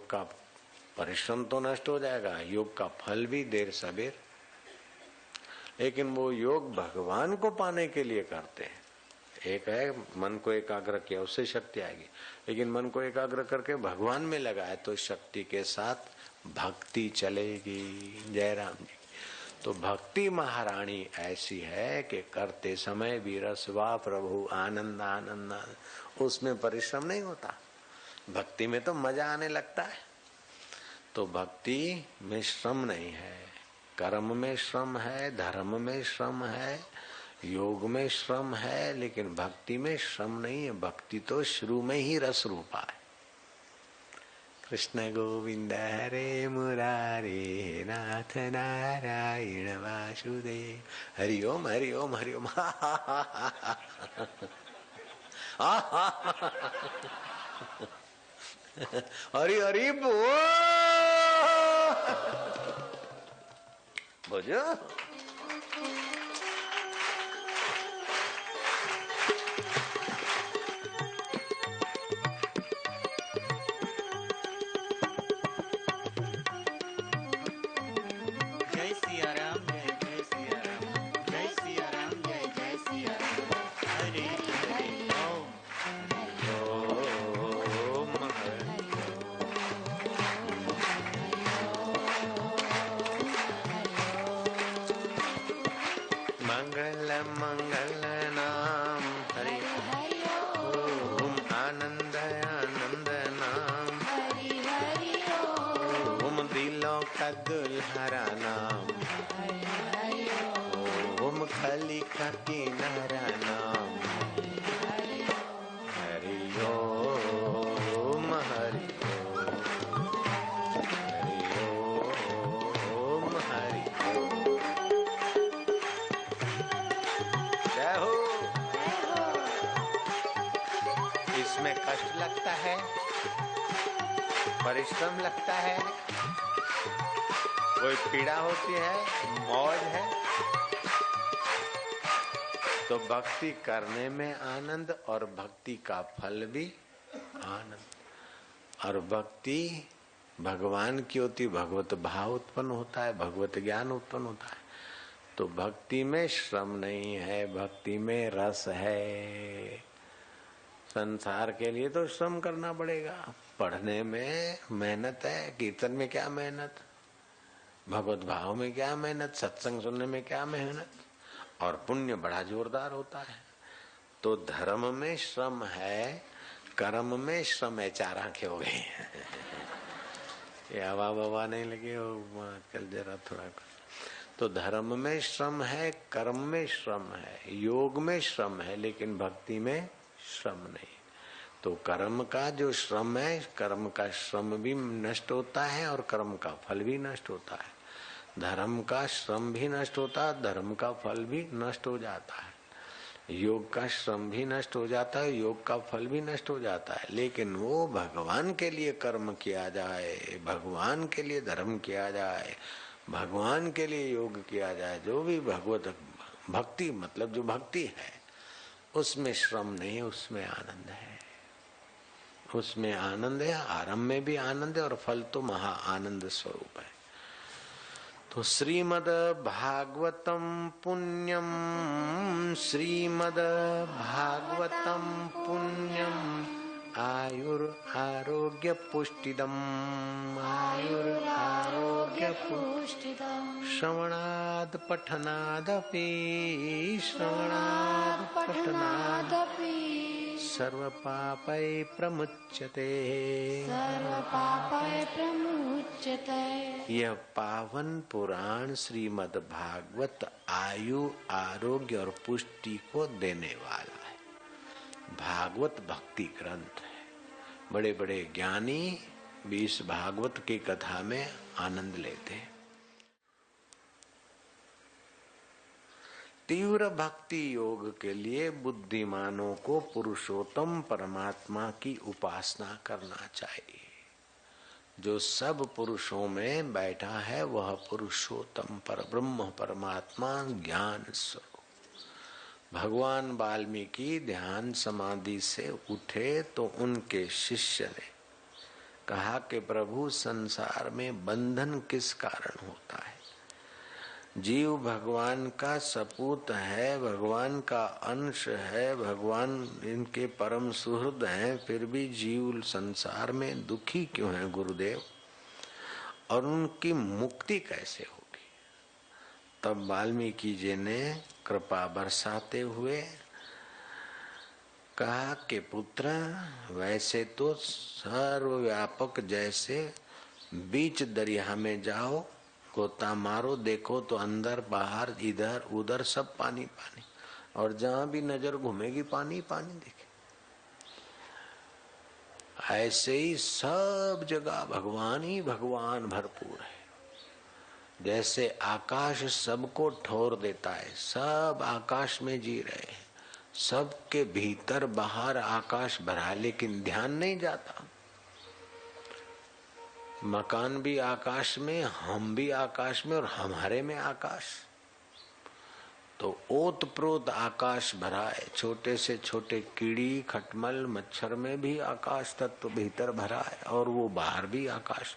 योग का परिश्रम तो नष्ट हो जाएगा, योग का फल भी देर सबेर, लेकिन वो योग भगवान को पाने के लिए करते हैं। एक है मन को एकाग्र किया उससे शक्ति आएगी, लेकिन मन को एकाग्र करके भगवान में लगाए तो शक्ति के साथ भक्ति चलेगी। जय राम जी। तो भक्ति महारानी ऐसी है कि करते समय भी रस वाह प्रभु आनंद आनंद, उसमें परिश्रम नहीं होता। भक्ति में तो मजा आने लगता है। तो भक्ति में श्रम नहीं है, कर्म में श्रम है, धर्म में श्रम है, योग में श्रम है, लेकिन भक्ति में श्रम नहीं है। भक्ति तो शुरू में ही रस रूपा है। कृष्ण गोविंद हरे मुरारे नाथ नारायण वासुदेव, हरि ओम हरि ओम हरि ओम। हरि हरि बोल बोझो। मंगल मंगल नाम हरि हरि ओम, आनंद आनंद नाम हरि हरि ओम, दिलों का दुल्हरा नाम हरि हरि ओम, खली का किनारा नाम हरि ओम हरि ओम हरि ओम। इसमें कष्ट लगता है, परिश्रम लगता है, कोई पीड़ा होती है, मौज है, तो भक्ति करने में आनंद और भक्ति का फल भी आनंद। और भक्ति भगवान की होती, भगवत भाव उत्पन्न होता है, भगवत ज्ञान उत्पन्न होता है। तो भक्ति में श्रम नहीं है, भक्ति में रस है। संसार के लिए तो श्रम करना पड़ेगा, पढ़ने में मेहनत है, कीर्तन में क्या मेहनत, भगवत भाव में क्या मेहनत, सत्संग सुनने में क्या मेहनत, और पुण्य बड़ा जोरदार होता है। तो धर्म में श्रम है, कर्म में श्रम है। चार आंखें हो गई। ये हवा ववा नहीं लगी आजकल जरा थोड़ा। तो धर्म में श्रम है, कर्म में श्रम है, योग में श्रम है, लेकिन भक्ति में श्रम नहीं। तो कर्म का जो श्रम है, कर्म का श्रम भी नष्ट होता है और कर्म का फल भी नष्ट होता है। धर्म का श्रम भी नष्ट होता है, धर्म का फल भी नष्ट हो जाता है। योग का श्रम भी नष्ट हो जाता है, योग का फल भी नष्ट हो जाता है। लेकिन वो भगवान के लिए कर्म किया जाए, भगवान के लिए धर्म किया जाए, भगवान के लिए योग किया जाए, जो भी भगवत भक्ति मतलब जो भक्ति है उसमें श्रम नहीं, उसमें आनंद है। उसमें आनंद है, आरंभ में भी आनंद है और फल तो महा आनंद स्वरूप है। तो श्रीमद् भागवतम पुण्यम, श्रीमद् भागवतम पुण्यम, आयुर आरोग्य पुष्टिदम, आयुर आरोग्य पुष्टिदम, श्रवणाद पठनादपि, श्रवणाद पठनादपि, सर्व पापै प्रमुच्यते, सर्व पापै प्रमुच्यते। यह पावन पुराण श्रीमद् भागवत आयु आरोग्य और पुष्टि को देने वाला है। भागवत भक्ति ग्रंथ है। बड़े बड़े ज्ञानी भी इस भागवत की कथा में आनंद लेते हैं। तीव्र भक्ति योग के लिए बुद्धिमानों को पुरुषोत्तम परमात्मा की उपासना करना चाहिए। जो सब पुरुषों में बैठा है वह पुरुषोत्तम परब्रह्म परमात्मा ज्ञान स्वरूप। भगवान वाल्मीकि ध्यान समाधि से उठे तो उनके शिष्य ने कहा कि प्रभु संसार में बंधन किस कारण होता है? जीव भगवान का सपूत है, भगवान का अंश है, भगवान इनके परम सुहृद हैं, फिर भी जीव संसार में दुखी क्यों है गुरुदेव, और उनकी मुक्ति कैसे होगी? तब वाल्मीकि जी ने कृपा बरसाते हुए कहा कि पुत्र, वैसे तो सर्वव्यापक जैसे बीच दरिया में जाओ, गोता मारो, देखो तो अंदर बाहर इधर उधर सब पानी पानी, और जहां भी नजर घूमेगी पानी पानी दिखे। ऐसे ही सब जगह भगवान ही भगवान भरपूर है। जैसे आकाश सबको ठोर देता है, सब आकाश में जी रहे हैं, सबके भीतर बाहर आकाश भरा है, लेकिन ध्यान नहीं जाता। मकान भी आकाश में, हम भी आकाश में, और हमारे में आकाश। तो ओत प्रोत आकाश भरा है, छोटे से छोटे कीड़ी खटमल मच्छर में भी आकाश तत्व भीतर भरा है, और वो बाहर भी आकाश।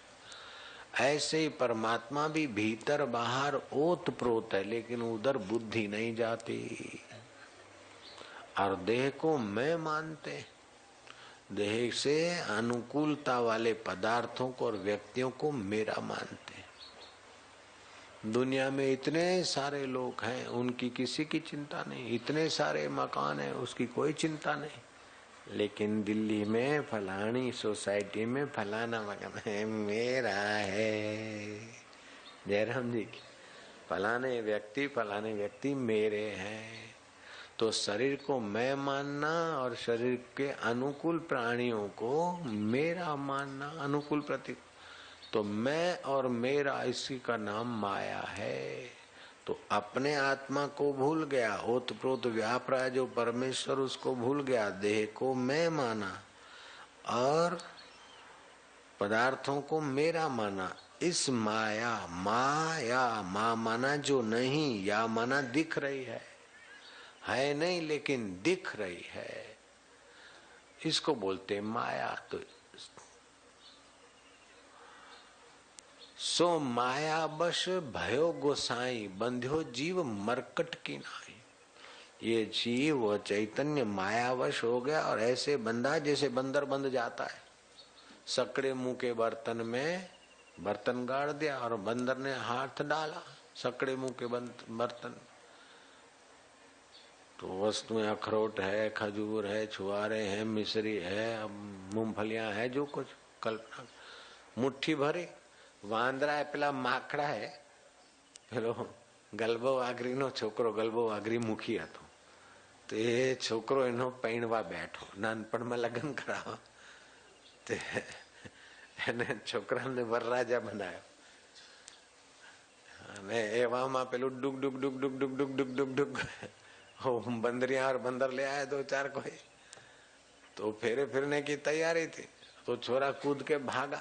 ऐसे ही परमात्मा भी भीतर बाहर ओत प्रोत है, लेकिन उधर बुद्धि नहीं जाती, और देह को मैं मानते, देह से अनुकूलता वाले पदार्थों को और व्यक्तियों को मेरा मानते। दुनिया में इतने सारे लोग हैं, उनकी किसी की चिंता नहीं, इतने सारे मकान हैं, उसकी कोई चिंता नहीं, लेकिन दिल्ली में फलानी सोसाइटी में फलाना मकान है, मेरा है। जयराम जी की फलाने व्यक्ति मेरे हैं। तो शरीर को मैं मानना और शरीर के अनुकूल प्राणियों को मेरा मानना, अनुकूल प्रतीक, तो मैं और मेरा, इसी का नाम माया है। तो अपने आत्मा को भूल गया, ओतप्रोत व्याप रहा है जो परमेश्वर, उसको भूल गया, देह को मैं माना और पदार्थों को मेरा माना। इस माया, माँ माना जो नहीं, या माना दिख रही है नहीं लेकिन दिख रही है, इसको बोलते माया। तो सो माया बश भयो गोसाई, बंध्यो जीव मरकट की नाई। ये जीव व चैतन्य मायावश हो गया और ऐसे बंधा जैसे बंदर बंध जाता है। सकड़े मुंह के बर्तन में बर्तन गाड़ दिया और बंदर ने हाथ डाला सकड़े मुंह के बर्तन। तो वस्तुएं अखरोट है, खजूर है, छुआरे हैं, मिश्री है, मूंगफलियां है, जो कुछ कल्पना, मुट्ठी भरी। वांदरा है, पेला माकड़ा है, पेलो गलबो वागरी नो छोकरो, गलबो वागरी मुखी हतो। तो ये छोकरो एनो पैणवा बैठो, नानपण में लग्न करावा, छोकरा ने वरराजा बनायो। एवा पेलू डुग डुग डुग डुग डुग डुग डुग डुग डुग बंदरिया और बंदर ले आए दो चार कोई। तो फेरे फिरने की तैयारी थी, तो छोरा कूद के भागा।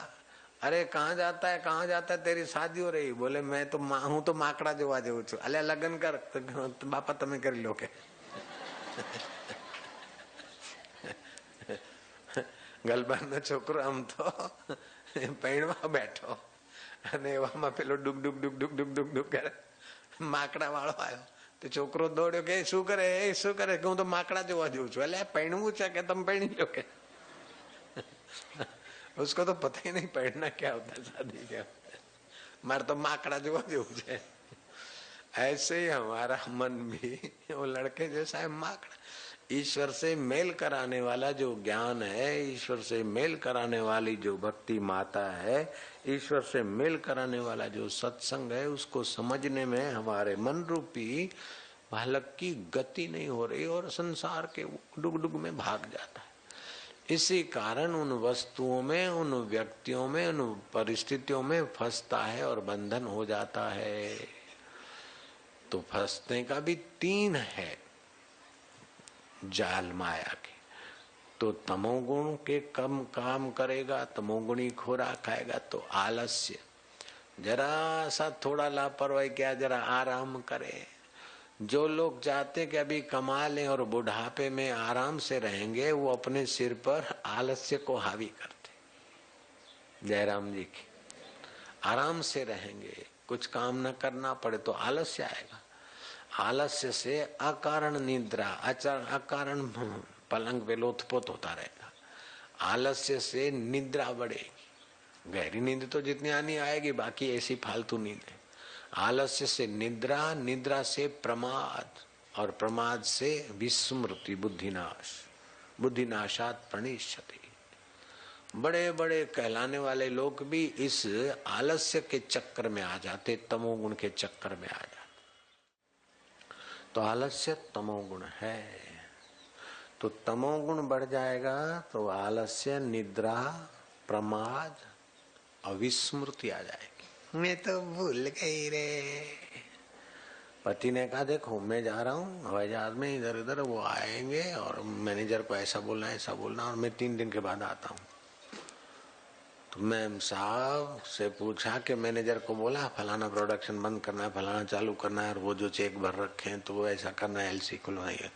अरे कहाँ जाता है, तेरी शादी हो रही। बोले मैं तो हूँ तो माकड़ा जोवा जेवू छू। अले लग्न कर, तो बापा तमे करी लो के। गलबान छोकरो आम तो पैणवा बैठो અને એવામાં પેલો ડુક ડુક ડુક ડુક ડુક ડુક ડુક કરે માકડા વાળો આવ્યો। तो छोकरो दौड़ो के शू करे हूँ तो माकड़ा जोवा जेवू छू। એટલે पैणवू छे के तम पैणी लो के। उसको तो पता ही नहीं पैणना क्या होता है, शादी क्या होता है। मार तो माकड़ा जोवा जेवू छे। ऐसे ही हमारा मन भी वो लड़के जैसा है, माकड़ा। ईश्वर से मेल कराने वाला जो ज्ञान है, ईश्वर से मेल कराने वाली जो भक्ति माता है, ईश्वर से मेल कराने वाला जो सत्संग है, उसको समझने में हमारे मन रूपी बालक की गति नहीं हो रही और संसार के डुग डुग में भाग जाता है। इसी कारण उन वस्तुओं में, उन व्यक्तियों में, उन परिस्थितियों में फंसता है और बंधन हो जाता है। तो फंसने का भी 3 है जाल माया के। तो तमोगुण के कम काम करेगा, तमोगुणी खुराक खाएगा तो आलस्य, जरा सा थोड़ा लापरवाही किया, जरा आराम करे। जो लोग चाहते कि अभी कमा लें और बुढ़ापे में आराम से रहेंगे, वो अपने सिर पर आलस्य को हावी करते। जयराम जी की। आराम से रहेंगे, कुछ काम न करना पड़े तो आलस्य आएगा। आलस्य से अकारण निद्रा, अकारण पलंग पे लोथपोत होता रहेगा। आलस्य से निद्रा बढ़ेगी। गहरी नींद तो जितनी आनी आएगी, बाकी ऐसी फालतू नींद है। आलस्य से निद्रा, निद्रा से प्रमाद, और प्रमाद से विस्मृति, बुद्धिनाश। बुद्धिनाशात प्रणिष्यति। बड़े बड़े कहलाने वाले लोग भी इस आलस्य के चक्कर में आ जाते, तमोगुण के चक्कर में आ जाते। तो आलस्य तमोगुण है। तो तमोगुण बढ़ जाएगा तो आलस्य, निद्रा, प्रमाद, अविस्मृति आ जाएगी। मैं तो भूल गई रे। पति ने कहा देखो मैं जा रहा हूँ हवाई जहाज में, इधर उधर वो आएंगे और मैनेजर को ऐसा बोलना ऐसा बोलना, और मैं 3 दिन के बाद आता हूँ। तो मैम साहब से पूछा कि मैनेजर को बोला फलाना प्रोडक्शन बंद करना है, फलाना चालू करना है, और वो जो चेक भर रखे हैं तो वो ऐसा करना है, एलसी खुलवाई है।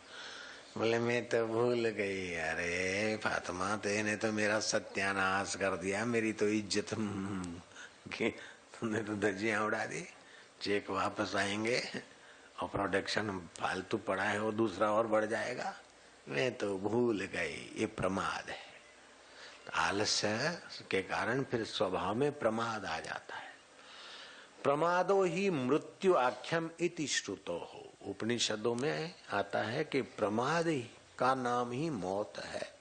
बोले मैं तो भूल गई। अरे फातिमा तेने तो मेरा सत्यानाश कर दिया, मेरी तो इज्जत तुमने तो धज्जियां उड़ा दी। चेक वापस आएंगे और प्रोडक्शन फालतू पड़ा है वो दूसरा और बढ़ जाएगा। मैं तो भूल गई। ये प्रमाद है। आलस्य के कारण फिर स्वभाव में प्रमाद आ जाता है। प्रमादो ही मृत्यु आख्यम इति श्रुतो हो। उपनिषदों में आता है कि प्रमाद का नाम ही मौत है।